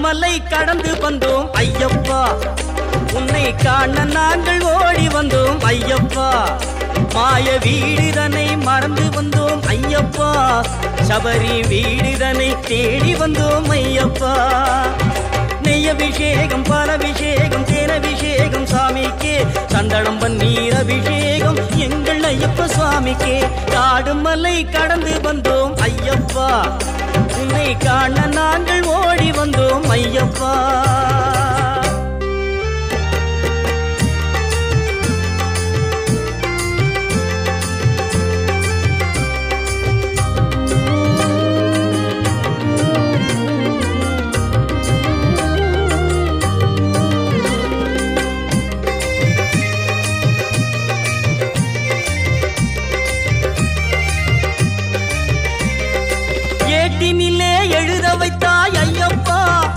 மலை கடந்து வந்தோம் ஐயப்பா, உன்னை காண நாங்கள் ஓடி வந்தோம் ஐயப்பா. மாய வீடுதனை மறந்து வந்தோம் ஐயப்பா, சபரி வீடுதனை தேடி வந்தோம் ஐயப்பா. நெய்யபிஷேகம் பாலபிஷேகம் தேனபிஷேகம் சாமிக்கே, சந்தனம் பன்னீர் அபிஷேகம் எங்கள் ஐயப்ப சுவாமிக்கே. காடு மலை கடந்து வந்தோம் ஐயப்பா, உன்னை காண நாங்கள் ஓடி வந்தோம்